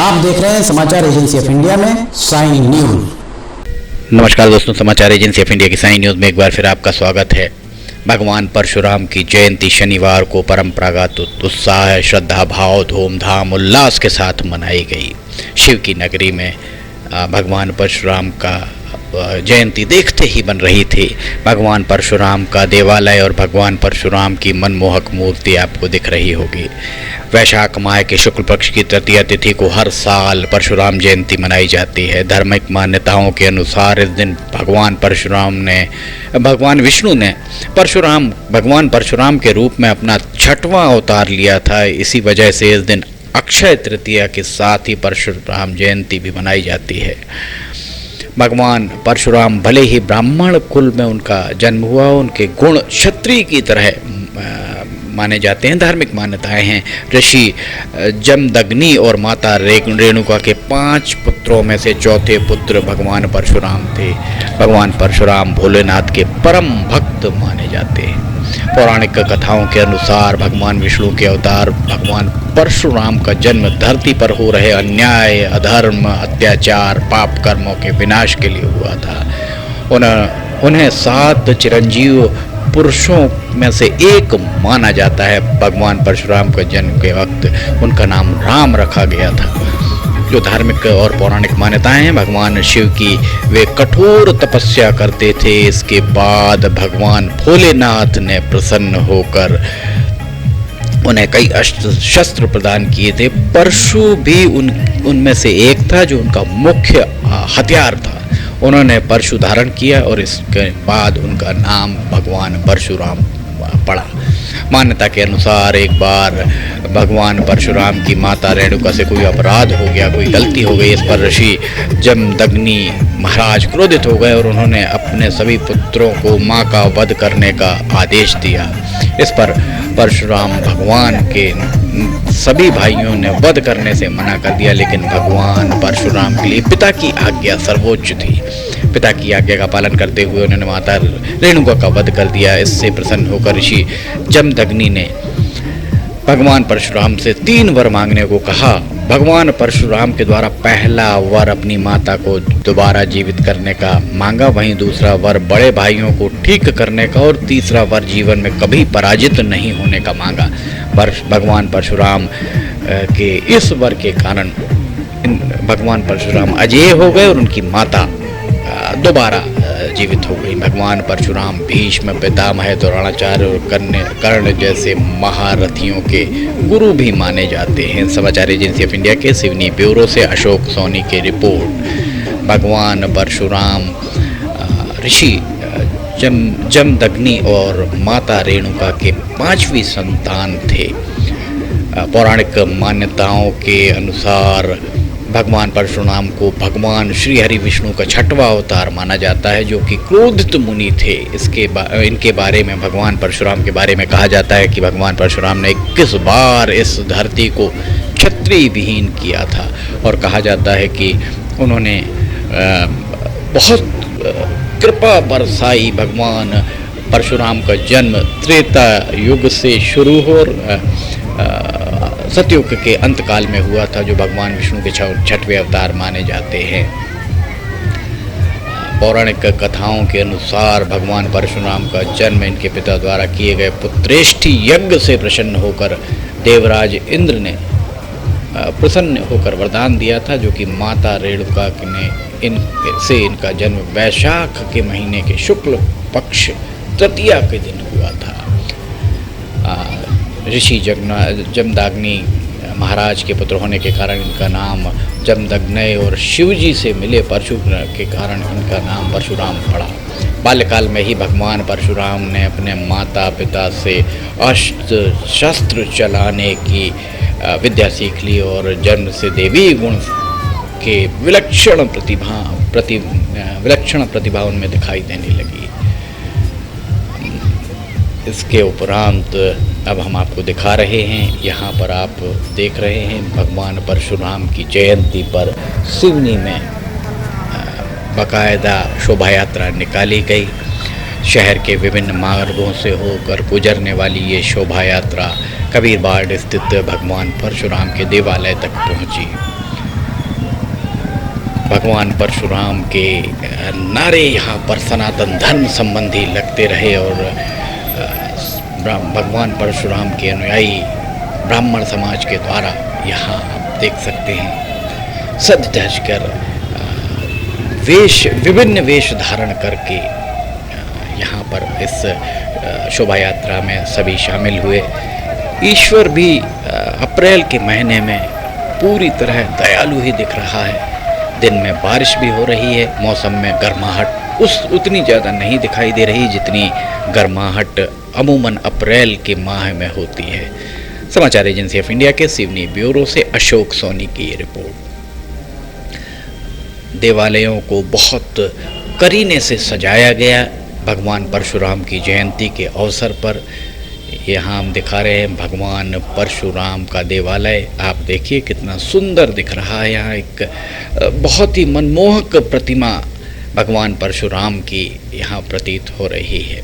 आप देख रहे हैं समाचार एजेंसी ऑफ इंडिया में साइन न्यूज। नमस्कार दोस्तों, समाचार एजेंसी ऑफ इंडिया की साइन न्यूज में एक बार फिर आपका स्वागत है। भगवान परशुराम की जयंती शनिवार को परंपरागत उत्साह, श्रद्धा भाव, धूमधाम उल्लास के साथ मनाई गई। शिव की नगरी में भगवान परशुराम का जयंती देखते ही बन रही थी। भगवान परशुराम का देवालय और भगवान परशुराम की मनमोहक मूर्ति आपको दिख रही होगी। वैशाख माह के शुक्ल पक्ष की तृतीया तिथि को हर साल परशुराम जयंती मनाई जाती है। धार्मिक मान्यताओं के अनुसार इस दिन भगवान विष्णु ने भगवान परशुराम के रूप में अपना 6वां अवतार लिया था। इसी वजह से इस दिन अक्षय तृतीया के साथ ही परशुराम जयंती भी मनाई जाती है। भगवान परशुराम भले ही ब्राह्मण कुल में उनका जन्म हुआ, उनके गुण क्षत्रिय की तरह माने जाते हैं। धार्मिक मान्यताएं हैं। ऋषि जमदग्नि और माता रेणुका के 5 पुत्रों में से चौथे पुत्र भगवान परशुराम थे। भगवान परशुराम भोलेनाथ के परम भक्त माने जाते हैं। पौराणिक कथाओं के अनुसार भगवान विष्णु के अवतार भगवान परशुराम का जन्म धरती पर हो रहे अन्याय, अधर्म, अत्याचार, पाप कर्मों के विनाश के लिए हुआ था। उन्हें 7 चिरंजीव पुरुषों में से एक माना जाता है। भगवान परशुराम के जन्म के वक्त उनका नाम राम रखा गया था। जो धार्मिक और पौराणिक मान्यताएं हैं, भगवान शिव की वे कठोर तपस्या करते थे। इसके बाद भगवान भोलेनाथ ने प्रसन्न होकर उन्हें कई शस्त्र प्रदान किए थे। परशु भी उनमें से एक था जो उनका मुख्य हथियार था। उन्होंने परशु धारण किया और इसके बाद उनका नाम भगवान परशुराम पड़ा। मान्यता के अनुसार एक बार भगवान परशुराम की माता रेणुका से कोई अपराध हो गया, कोई गलती हो गई। इस पर ऋषि जमदग्नि महाराज क्रोधित हो गए और उन्होंने अपने सभी पुत्रों को मां का वध करने का आदेश दिया। इस पर परशुराम भगवान के सभी भाइयों ने वध करने से मना कर दिया, लेकिन भगवान परशुराम के लिए पिता की आज्ञा सर्वोच्च थी। पिता की आज्ञा का पालन करते हुए उन्होंने माता रेणुका का वध कर दिया। इससे प्रसन्न होकर ऋषि जमदग्नि ने भगवान परशुराम से 3 वर मांगने को कहा। भगवान परशुराम के द्वारा पहला वर अपनी माता को दोबारा जीवित करने का मांगा, वहीं दूसरा वर बड़े भाइयों को ठीक करने का और तीसरा वर जीवन में कभी पराजित नहीं होने का मांगा। भगवान परशुराम के इस वर के कारण भगवान परशुराम अजेय हो गए और उनकी माता दोबारा जीवित हो गई। भगवान परशुराम भीष्म, पितामह, द्रोणाचार्य और कर्ण जैसे महारथियों के गुरु भी माने जाते हैं। समाचार एजेंसी ऑफ इंडिया के सिवनी ब्यूरो से अशोक सोनी की रिपोर्ट। भगवान परशुराम ऋषि जमदग्नि और माता रेणुका के 5वीं संतान थे। पौराणिक मान्यताओं के अनुसार भगवान परशुराम को भगवान श्री हरि विष्णु का 6वां अवतार माना जाता है, जो कि क्रोधित मुनि थे। इनके बारे में भगवान परशुराम के बारे में कहा जाता है कि भगवान परशुराम ने 21 बार इस धरती को क्षत्रिय विहीन किया था और कहा जाता है कि उन्होंने बहुत कृपा बरसाई। भगवान परशुराम का जन्म त्रेता युग से शुरू हो सतयुग के अंतकाल में हुआ था, जो भगवान विष्णु के 6वें अवतार माने जाते हैं। पौराणिक कथाओं के अनुसार भगवान परशुराम का जन्म इनके पिता द्वारा किए गए पुत्रेष्ठी यज्ञ से प्रसन्न होकर देवराज इंद्र ने प्रसन्न होकर वरदान दिया था, जो कि माता रेणुका ने इनका जन्म वैशाख के महीने के शुक्ल पक्ष तृतीया के दिन हुआ था। ऋषि जमदग्नि महाराज के पुत्र होने के कारण इनका नाम जमदग्नि और शिवजी से मिले परशु के कारण इनका नाम परशुराम पड़ा। बाल्यकाल में ही भगवान परशुराम ने अपने माता पिता से अस्त्र शस्त्र चलाने की विद्या सीख ली और जन्म से देवी गुण के विलक्षण प्रतिभा उनमें दिखाई देने लगी। इसके उपरांत अब हम आपको दिखा रहे हैं, यहाँ पर आप देख रहे हैं भगवान परशुराम की जयंती पर सिवनी में बाकायदा शोभा यात्रा निकाली गई। शहर के विभिन्न मार्गों से होकर गुजरने वाली ये शोभा यात्रा कबीरबाड़ स्थित भगवान परशुराम के देवालय तक पहुंची। भगवान परशुराम के नारे यहाँ पर सनातन धर्म संबंधी लगते रहे और भगवान परशुराम के अनुयायी ब्राह्मण समाज के द्वारा यहाँ आप देख सकते हैं सज धज कर विभिन्न वेश धारण करके यहाँ पर इस शोभा यात्रा में सभी शामिल हुए। ईश्वर भी अप्रैल के महीने में पूरी तरह दयालु ही दिख रहा है। दिन में बारिश भी हो रही है, मौसम में गर्माहट उतनी ज़्यादा नहीं दिखाई दे रही जितनी गर्माहट अमूमन अप्रैल के माह में होती है। समाचार एजेंसी ऑफ इंडिया के सिवनी ब्यूरो से अशोक सोनी की ये रिपोर्ट। देवालयों को बहुत करीने से सजाया गया भगवान परशुराम की जयंती के अवसर पर। यहाँ हम दिखा रहे हैं भगवान परशुराम का देवालय। आप देखिए कितना सुंदर दिख रहा है। यहाँ एक बहुत ही मनमोहक प्रतिमा भगवान परशुराम की यहाँ प्रतीत हो रही है।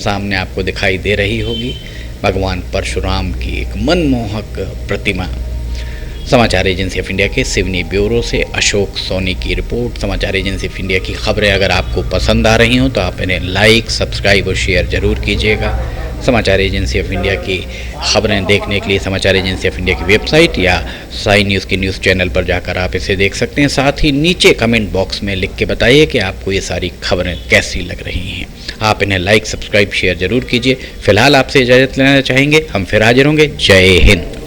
सामने आपको दिखाई दे रही होगी भगवान परशुराम की एक मनमोहक प्रतिमा। समाचार एजेंसी ऑफ इंडिया के सिवनी ब्यूरो से अशोक सोनी की रिपोर्ट। समाचार एजेंसी ऑफ इंडिया की खबरें अगर आपको पसंद आ रही हों तो आप इन्हें लाइक, सब्सक्राइब और शेयर ज़रूर कीजिएगा। समाचार एजेंसी ऑफ इंडिया की खबरें देखने के लिए समाचार एजेंसी ऑफ इंडिया की वेबसाइट या साई न्यूज़ की न्यूज़ चैनल पर जाकर आप इसे देख सकते हैं। साथ ही नीचे कमेंट बॉक्स में लिख के बताइए कि आपको ये सारी खबरें कैसी लग रही हैं। आप इन्हें लाइक, सब्सक्राइब, शेयर ज़रूर कीजिए। फिलहाल आपसे इजाज़त लेना चाहेंगे, हम फिर हाजिर होंगे। जय हिंद।